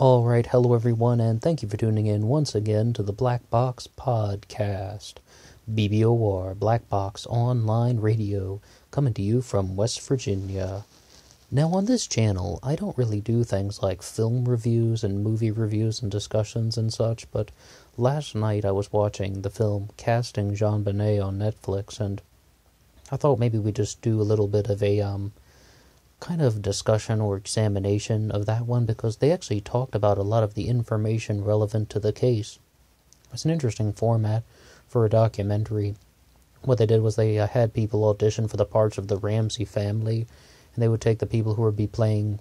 Alright, hello everyone, and thank you for tuning in once again to the Black Box Podcast. BBOR, Black Box Online Radio, coming to you from West Virginia. Now on this channel, I don't really do things like film reviews and movie reviews and discussions and such, but last night I was watching the film Casting JonBenet on Netflix, and I thought maybe we'd just do a little bit of a, kind of discussion or examination of that one, because they actually talked about a lot of the information relevant to the case. It's an interesting format for a documentary. What they did was they had people audition for the parts of the Ramsey family, and they would take the people who would be playing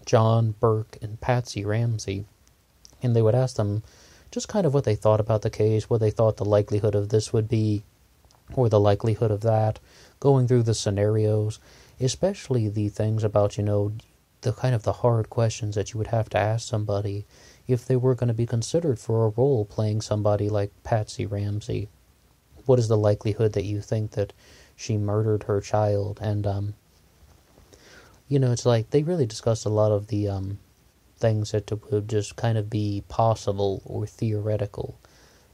John, Burke, and Patsy Ramsey, and they would ask them just kind of what they thought about the case, what they thought the likelihood of this would be, or the likelihood of that, going through the scenarios, especially the things about, the kind of the hard questions that you would have to ask somebody if they were going to be considered for a role playing somebody like Patsy Ramsey. What is the likelihood that you think that she murdered her child? And, it's like they really discussed a lot of the things that would just kind of be possible or theoretical.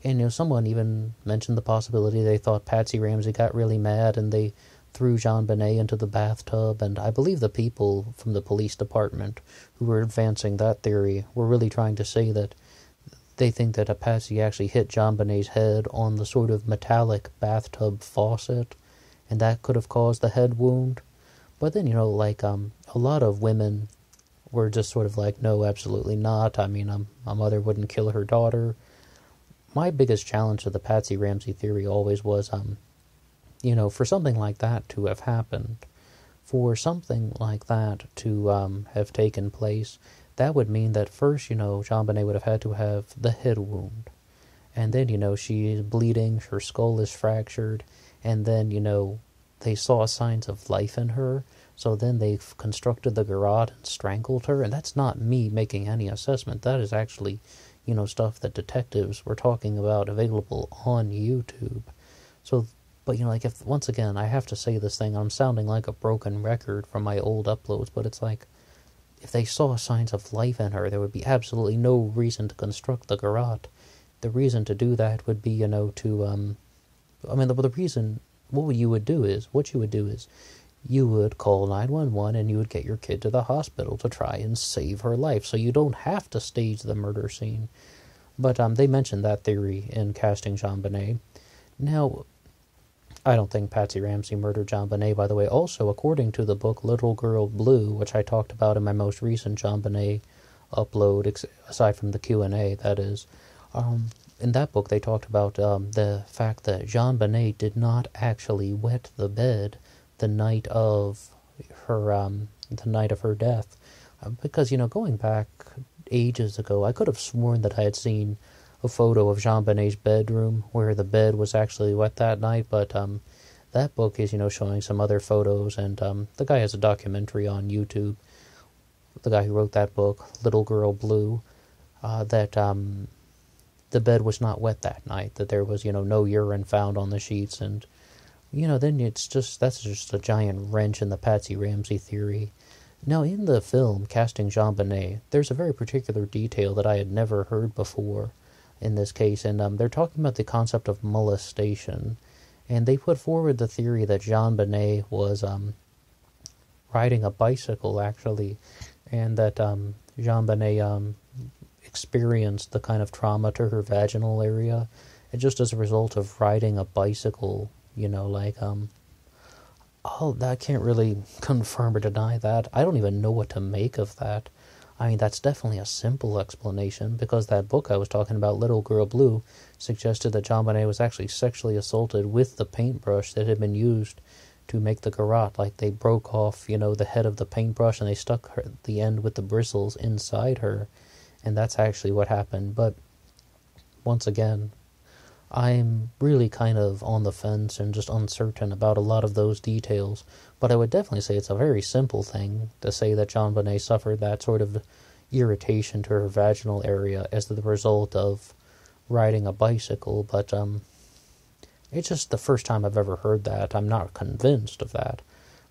And, someone even mentioned the possibility they thought Patsy Ramsey got really mad and they threw JonBenet into the bathtub, and I believe the people from the police department who were advancing that theory were really trying to say that they think that Patsy actually hit JonBenet's head on the sort of metallic bathtub faucet, and that could have caused the head wound. But then, a lot of women were just sort of like, no, absolutely not. I mean, a mother wouldn't kill her daughter. My biggest challenge to the Patsy Ramsey theory always was, for something like that to have happened, for something like that to have taken place, that would mean that first, JonBenet would have had to have the head wound. And then, she is bleeding, her skull is fractured, and then, they saw signs of life in her, so then they've constructed the garrote and strangled her, and that's not me making any assessment. That is actually, stuff that detectives were talking about available on YouTube. So, but, if, once again, I have to say this thing, I'm sounding like a broken record from my old uploads, but it's like, if they saw signs of life in her, there would be absolutely no reason to construct the garrote. The reason to do that would be, the reason, what you would do is, you would call 911 and you would get your kid to the hospital to try and save her life, so you don't have to stage the murder scene. But they mentioned that theory in Casting JonBenet. Now, I don't think Patsy Ramsey murdered JonBenet, by the way. Also, according to the book Little Girl Blue, which I talked about in my most recent JonBenet upload, aside from the Q&A, that is, in that book they talked about the fact that JonBenet did not actually wet the bed the night of her death. Because, going back ages ago, I could have sworn that I had seen a photo of JonBenet's bedroom where the bed was actually wet that night, but that book is, showing some other photos, and the guy has a documentary on YouTube, the guy who wrote that book, Little Girl Blue, that the bed was not wet that night, that there was, no urine found on the sheets, and, then that's just a giant wrench in the Patsy Ramsey theory. Now, in the film Casting JonBenet, there's a very particular detail that I had never heard before in this case, and they're talking about the concept of molestation, and they put forward the theory that JonBenet was riding a bicycle, actually, and that JonBenet experienced the kind of trauma to her vaginal area, and just as a result of riding a bicycle, I can't really confirm or deny that. I don't even know what to make of that. I mean, that's definitely a simple explanation, because that book I was talking about, Little Girl Blue, suggested that JonBenet was actually sexually assaulted with the paintbrush that had been used to make the garrote. Like, they broke off, the head of the paintbrush, and they stuck the end with the bristles inside her, and that's actually what happened. But, once again, I'm really kind of on the fence and just uncertain about a lot of those details, but I would definitely say it's a very simple thing to say that JonBenet suffered that sort of irritation to her vaginal area as the result of riding a bicycle, but it's just the first time I've ever heard that. I'm not convinced of that,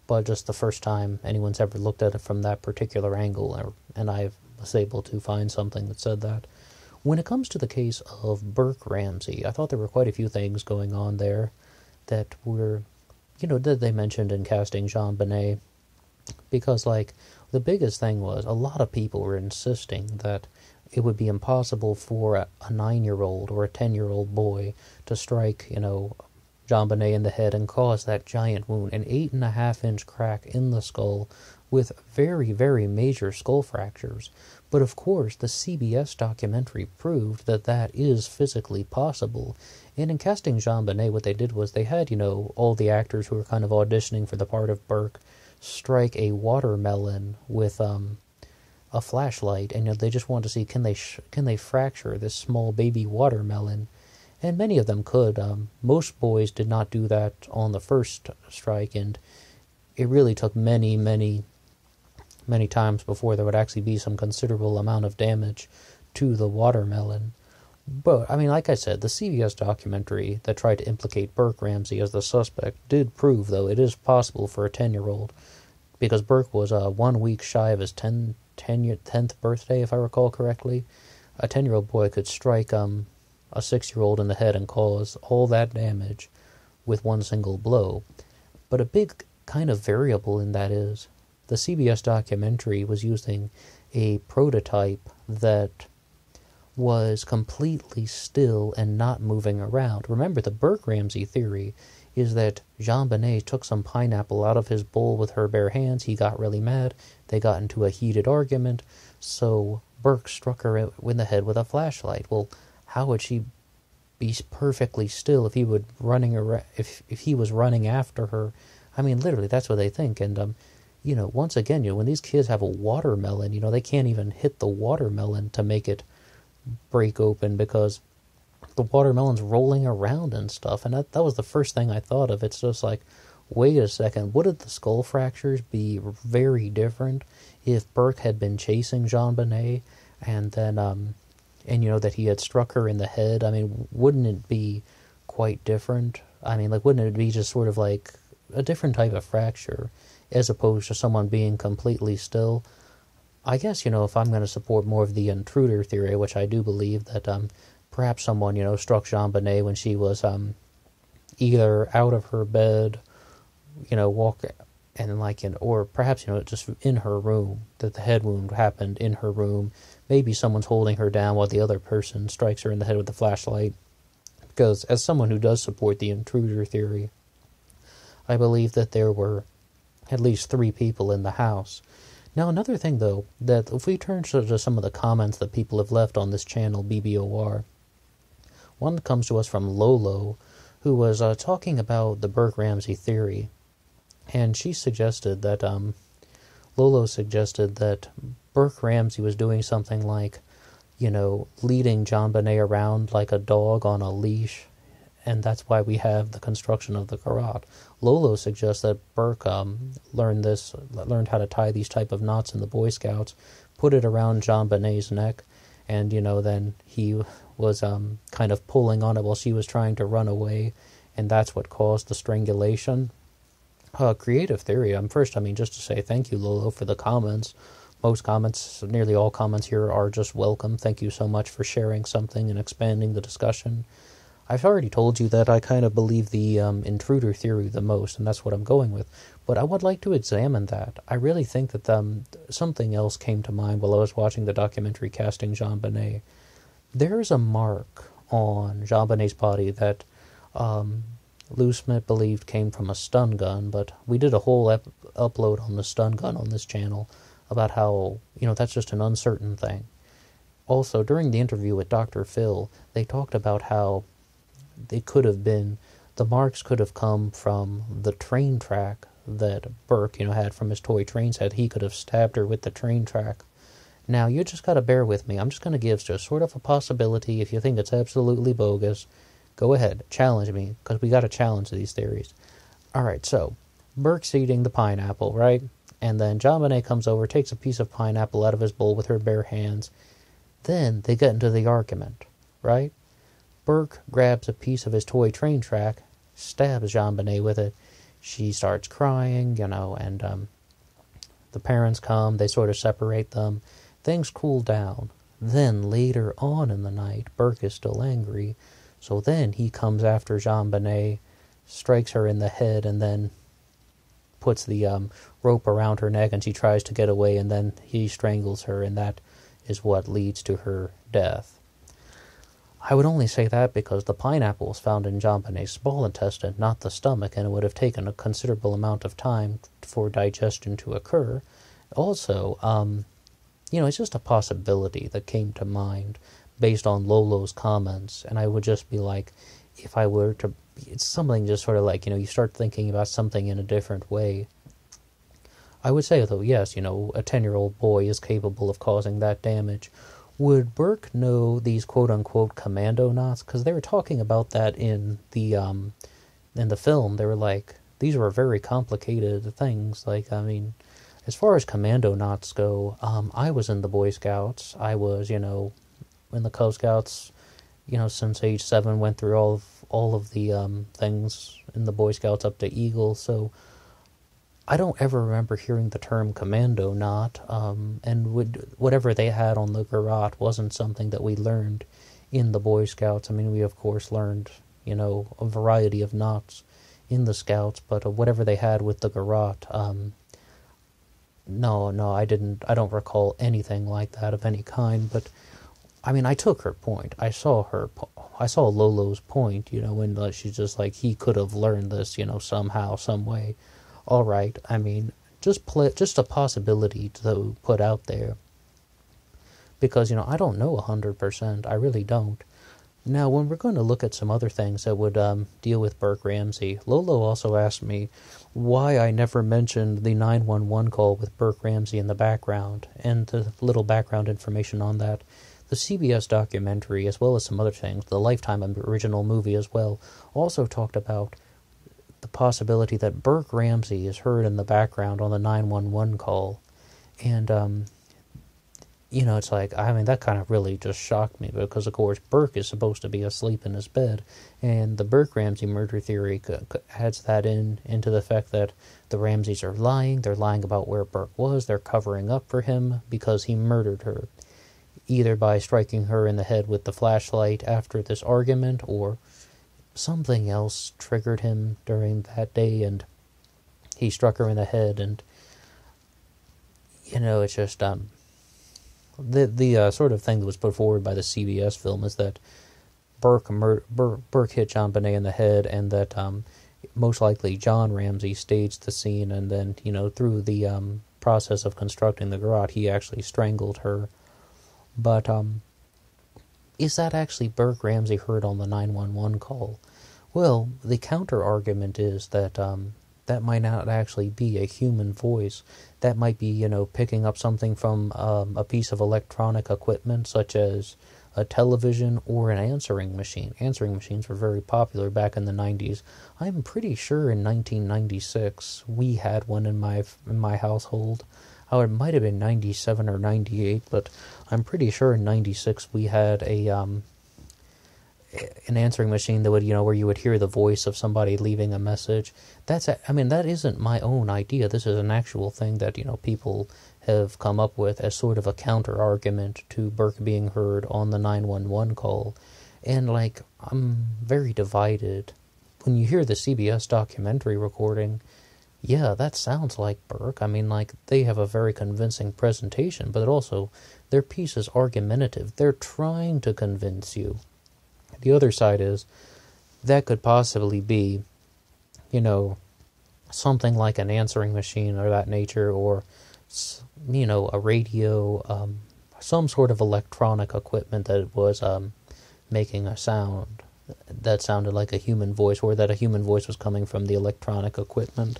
but just the first time anyone's ever looked at it from that particular angle, and I've was able to find something that said that. When it comes to the case of Burke Ramsey, I thought there were quite a few things going on there that were, that they mentioned in Casting JonBenet. Because, the biggest thing was a lot of people were insisting that it would be impossible for a 9-year-old or a 10-year-old boy to strike, JonBenet in the head and cause that giant wound, an 8.5-inch crack in the skull with very, very major skull fractures. But of course, the CBS documentary proved that that is physically possible. And in Casting JonBenet, what they did was they had, all the actors who were kind of auditioning for the part of Burke strike a watermelon with a flashlight, and they just wanted to see can they fracture this small baby watermelon. And many of them could. Most boys did not do that on the first strike, and it really took many, many, many times before there would actually be some considerable amount of damage to the watermelon. But, like I said, the CBS documentary that tried to implicate Burke Ramsey as the suspect did prove, though, it is possible for a 10-year-old, because Burke was 1 week shy of his 10th birthday, if I recall correctly. A 10-year-old boy could strike a 6-year-old in the head and cause all that damage with one single blow. But a big kind of variable in that is the CBS documentary was using a prototype that was completely still and not moving around. Remember, the Burke Ramsey theory is that JonBenet took some pineapple out of his bowl with her bare hands. He got really mad. They got into a heated argument. So Burke struck her in the head with a flashlight. Well, how would she be perfectly still if he would running around, if he was running after her? Literally, that's what they think. And once again, when these kids have a watermelon, they can't even hit the watermelon to make it break open because the watermelon's rolling around and stuff. And that was the first thing I thought of. It's just wait a second, wouldn't the skull fractures be very different if Burke had been chasing JonBenet and then, that he had struck her in the head? Wouldn't it be quite different? Wouldn't it be just sort of a different type of fracture as opposed to someone being completely still? I guess, if I'm going to support more of the intruder theory, which I do believe that perhaps someone, struck JonBenet when she was either out of her bed, walk and or perhaps, just in her room, that the head wound happened in her room. Maybe someone's holding her down while the other person strikes her in the head with the flashlight. Because as someone who does support the intruder theory, I believe that there were at least 3 people in the house. Now, another thing, though, that if we turn to some of the comments that people have left on this channel, BBOR, one that comes to us from Lolo, who was talking about the Burke Ramsey theory, and she suggested that, Lolo suggested that Burke Ramsey was doing something like, leading JonBenet around like a dog on a leash, and that's why we have the construction of the garrote. Lolo suggests that Burke learned how to tie these type of knots in the Boy Scouts, put it around JonBenet's neck, and, then he was kind of pulling on it while she was trying to run away, and that's what caused the strangulation. Creative theory. First, just to say thank you, Lolo, for the comments. Most comments, nearly all comments here are just welcome. Thank you so much for sharing something and expanding the discussion. I've already told you that I kind of believe the intruder theory the most, and that's what I'm going with. But I would like to examine that. I really think that something else came to mind while I was watching the documentary Casting JonBenet. There is a mark on JonBenet's body that Lou Smith believed came from a stun gun, but we did a whole upload on the stun gun on this channel about how, that's just an uncertain thing. Also, during the interview with Dr. Phil, they talked about how the marks could have come from the train track that Burke, had from his toy train set. He could have stabbed her with the train track. Now, you just gotta bear with me. I'm just gonna give just sort of a possibility. If you think it's absolutely bogus, go ahead, challenge me, because we gotta challenge these theories. Alright, so, Burke's eating the pineapple, right? And then JonBenet comes over, takes a piece of pineapple out of his bowl with her bare hands. Then they get into the argument, right? Burke grabs a piece of his toy train track, stabs JonBenet with it. She starts crying, and the parents come, they sort of separate them. Things cool down. Then, later on in the night, Burke is still angry, so then he comes after JonBenet, strikes her in the head, and then puts the rope around her neck, and she tries to get away, and then he strangles her, and that is what leads to her death. I would only say that because the pineapple was found in JonBenet's small intestine, not the stomach, and it would have taken a considerable amount of time for digestion to occur. Also, it's just a possibility that came to mind based on Lolo's comments, and I would just be like, if I were to, it's something just sort of like, you start thinking about something in a different way. I would say, though, yes, a 10-year-old boy is capable of causing that damage. Would Burke know these quote-unquote commando knots? Because they were talking about that in the film. They were like, these were very complicated things. Like, I mean, as far as commando knots go, I was in the Boy Scouts. I was, in the Cub Scouts, since age 7, went through all of the things in the Boy Scouts up to Eagle, so I don't ever remember hearing the term commando knot, and whatever they had on the garrote wasn't something that we learned in the Boy Scouts. I mean, we of course learned, a variety of knots in the Scouts, but whatever they had with the garrote, no, I don't recall anything like that of any kind. But I mean, I took her point. I saw Lolo's point, when she's just like, he could have learned this, somehow, some way. All right, I mean, just a possibility to put out there. Because, I don't know 100%. I really don't. Now, when we're going to look at some other things that would deal with Burke Ramsey, Lolo also asked me why I never mentioned the 911 call with Burke Ramsey in the background, and the little background information on that. The CBS documentary, as well as some other things, the Lifetime original movie as well, also talked about the possibility that Burke Ramsey is heard in the background on the 911 call. And, it's like, I mean, that kind of really just shocked me, because, of course, Burke is supposed to be asleep in his bed, and the Burke Ramsey murder theory adds that into the fact that the Ramseys are lying. They're lying about where Burke was. They're covering up for him because he murdered her, either by striking her in the head with the flashlight after this argument, or something else triggered him during that day, and he struck her in the head. And it's just the sort of thing that was put forward by the CBS film is that Burke hit JonBenet in the head, and that most likely John Ramsey staged the scene, and then through the process of constructing the garrote, he actually strangled her. But is that actually Burke Ramsey heard on the 911 call? Well, the counter-argument is that that might not actually be a human voice. That might be, picking up something from a piece of electronic equipment, such as a television or an answering machine. Answering machines were very popular back in the 90s. I'm pretty sure in 1996 we had one in my household. It might have been 97 or 98, but I'm pretty sure in 96 we had an answering machine that would, where you would hear the voice of somebody leaving a message. That isn't my own idea. This is an actual thing that, people have come up with as sort of a counter-argument to Burke being heard on the 911 call. And, I'm very divided. When you hear the CBS documentary recording, yeah, that sounds like Burke. I mean, they have a very convincing presentation, but also their piece is argumentative. They're trying to convince you. The other side is, that could possibly be, something like an answering machine or that nature, or, a radio, some sort of electronic equipment that was making a sound that sounded like a human voice, or that a human voice was coming from the electronic equipment.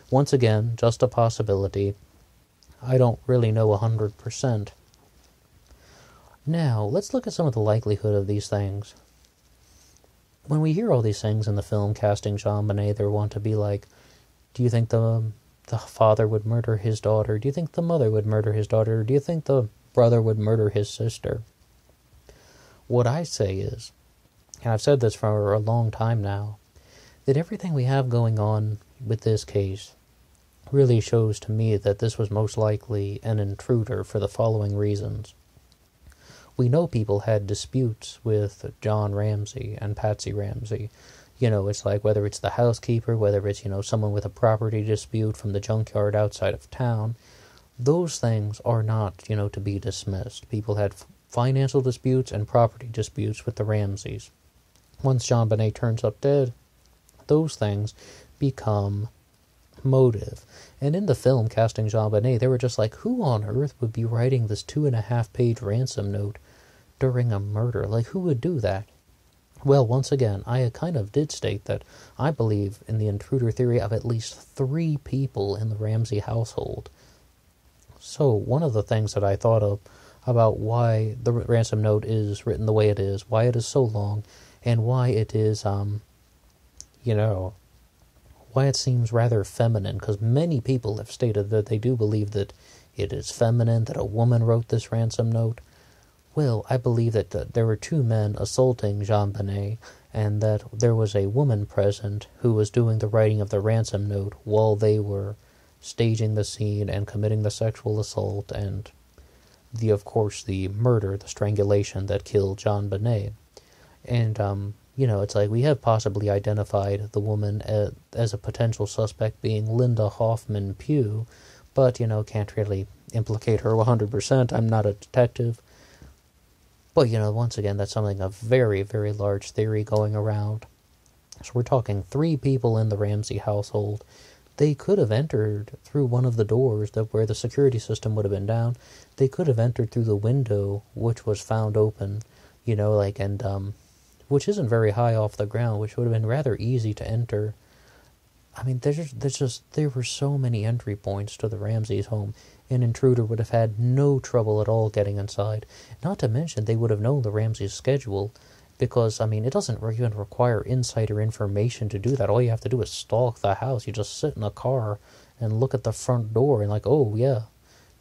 Once again, just a possibility. I don't really know 100%. Now, let's look at some of the likelihood of these things. When we hear all these things in the film Casting JonBenet, they want to be like, do you think the father would murder his daughter? Do you think the mother would murder his daughter? Do you think the brother would murder his sister? What I say is, and I've said this for a long time now, that everything we have going on with this case really shows to me that this was most likely an intruder for the following reasons. We know people had disputes with John Ramsey and Patsy Ramsey. It's like whether it's the housekeeper, whether it's, someone with a property dispute from the junkyard outside of town. Those things are not, to be dismissed. People had financial disputes and property disputes with the Ramseys. Once JonBenet turns up dead, those things become motive. And in the film Casting JonBenet, they were just like, who on earth would be writing this 2.5-page ransom note during a murder? Like, who would do that? Well, once again, I kind of did state that I believe in the intruder theory of at least 3 people in the Ramsey household. So, one of the things that I thought of about why the ransom note is written the way it is, why it is so long, and why it is, why it seems rather feminine, because many people have stated that they do believe that it is feminine, that a woman wrote this ransom note. Well, I believe that there were 2 men assaulting JonBenet, and that there was a woman present who was doing the writing of the ransom note while they were staging the scene and committing the sexual assault and of course, the murder, the strangulation that killed JonBenet. And, it's like we have possibly identified the woman as a potential suspect being Linda Hoffman Pugh, but, can't really implicate her 100%. I'm not a detective. But, once again, that's something, a very, very large theory going around. So we're talking 3 people in the Ramsey household. They could have entered through one of the doors where the security system would have been down. They could have entered through the window, which was found open, which isn't very high off the ground, which would have been rather easy to enter. I mean, there were so many entry points to the Ramseys' home. An intruder would have had no trouble at all getting inside. Not to mention, they would have known the Ramseys' schedule, because, it doesn't even require insider information to do that. All you have to do is stalk the house. You just sit in a car and look at the front door and oh, yeah,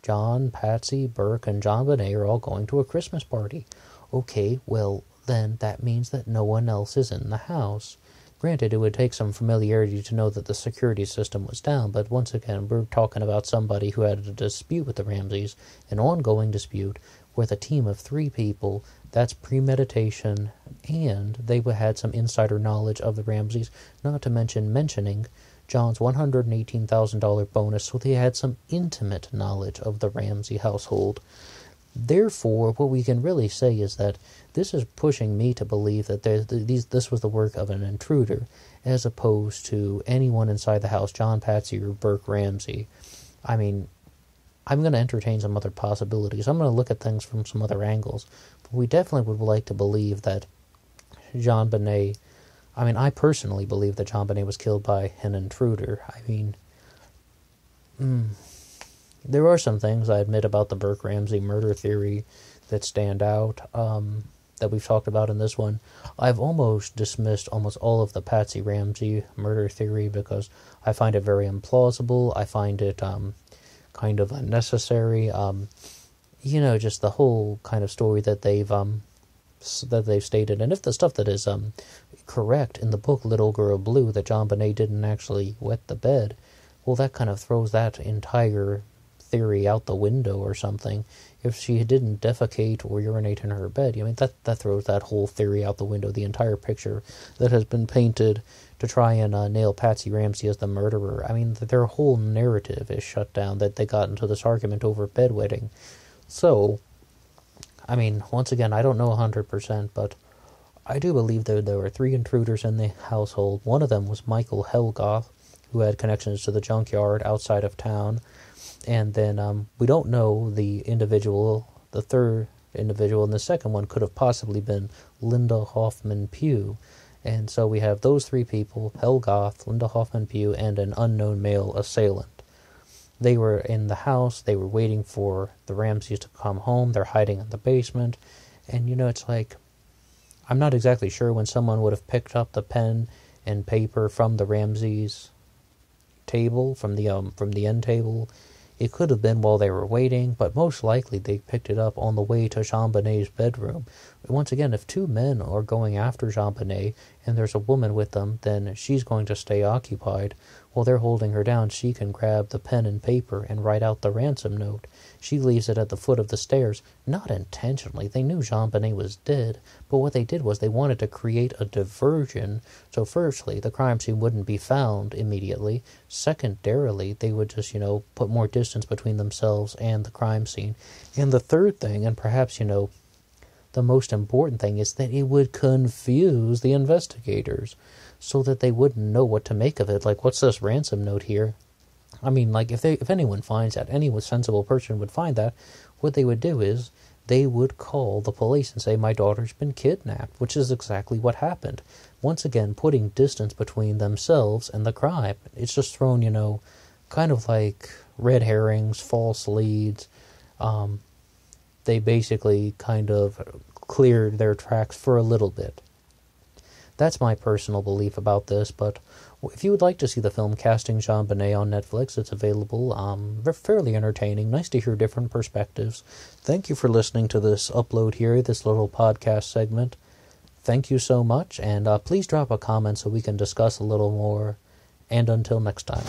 John, Patsy, Burke, and JonBenet are all going to a Christmas party. Okay, well, then that means that no one else is in the house. Granted, it would take some familiarity to know that the security system was down, but once again, we're talking about somebody who had a dispute with the Ramseys, an ongoing dispute, with a team of 3 people. That's premeditation, and they had some insider knowledge of the Ramseys, not to mentioning John's $118,000 bonus, so they had some intimate knowledge of the Ramsey household. Therefore, what we can really say is that this is pushing me to believe that this was the work of an intruder, as opposed to anyone inside the house, John, Patsy, or Burke Ramsey. I'm going to entertain some other possibilities. I'm going to look at things from some other angles. But we definitely would like to believe that JonBenet... I personally believe that JonBenet was killed by an intruder. There are some things, I admit, about the Burke Ramsey murder theory that stand out, that we've talked about in this one. I've almost dismissed almost all of the Patsy Ramsey murder theory because I find it very implausible. I find it kind of unnecessary. Just the whole kind of story that they've stated. And if the stuff that is correct in the book Little Girl Blue, that JonBenet didn't actually wet the bed, well, that kind of throws that entire theory out the window or something. If she didn't defecate or urinate in her bed, that throws that whole theory out the window. The entire picture that has been painted to try and nail Patsy Ramsey as the murderer. Their whole narrative is shut down, that they got into this argument over bedwetting. So, once again, I don't know 100%, but I do believe that there were 3 intruders in the household. One of them was Michael Helgoth, who had connections to the junkyard outside of town. And then we don't know the individual, the third individual, and the second one could have possibly been Linda Hoffman Pugh. And so we have those 3 people, Helgoth, Linda Hoffman Pugh, and an unknown male assailant. They were in the house, they were waiting for the Ramseys to come home, they're hiding in the basement, and it's like, I'm not exactly sure when someone would have picked up the pen and paper from the Ramseys' table, from the end table. It could have been while they were waiting, but most likely they picked it up on the way to JonBenet's bedroom. Once again, if 2 men are going after JonBenet, and there's a woman with them, then she's going to stay occupied. While they're holding her down, she can grab the pen and paper and write out the ransom note. She leaves it at the foot of the stairs, not intentionally. They knew JonBenet was dead, but what they did was they wanted to create a diversion. So firstly, the crime scene wouldn't be found immediately. Secondarily, they would just, put more distance between themselves and the crime scene. And the third thing, and perhaps, the most important thing, is that it would confuse the investigators so that they wouldn't know what to make of it. Like, what's this ransom note here? I mean, like, if anyone finds that, any sensible person would find that, what they would do is they would call the police and say, my daughter's been kidnapped, which is exactly what happened. Once again, putting distance between themselves and the crime. It's just thrown, kind of like red herrings, false leads. They basically kind of cleared their tracks for a little bit. That's my personal belief about this, but if you would like to see the film Casting JonBenet on Netflix, it's available. They're fairly entertaining. Nice to hear different perspectives. Thank you for listening to this upload here, this little podcast segment. Thank you so much, and please drop a comment so we can discuss a little more. And until next time.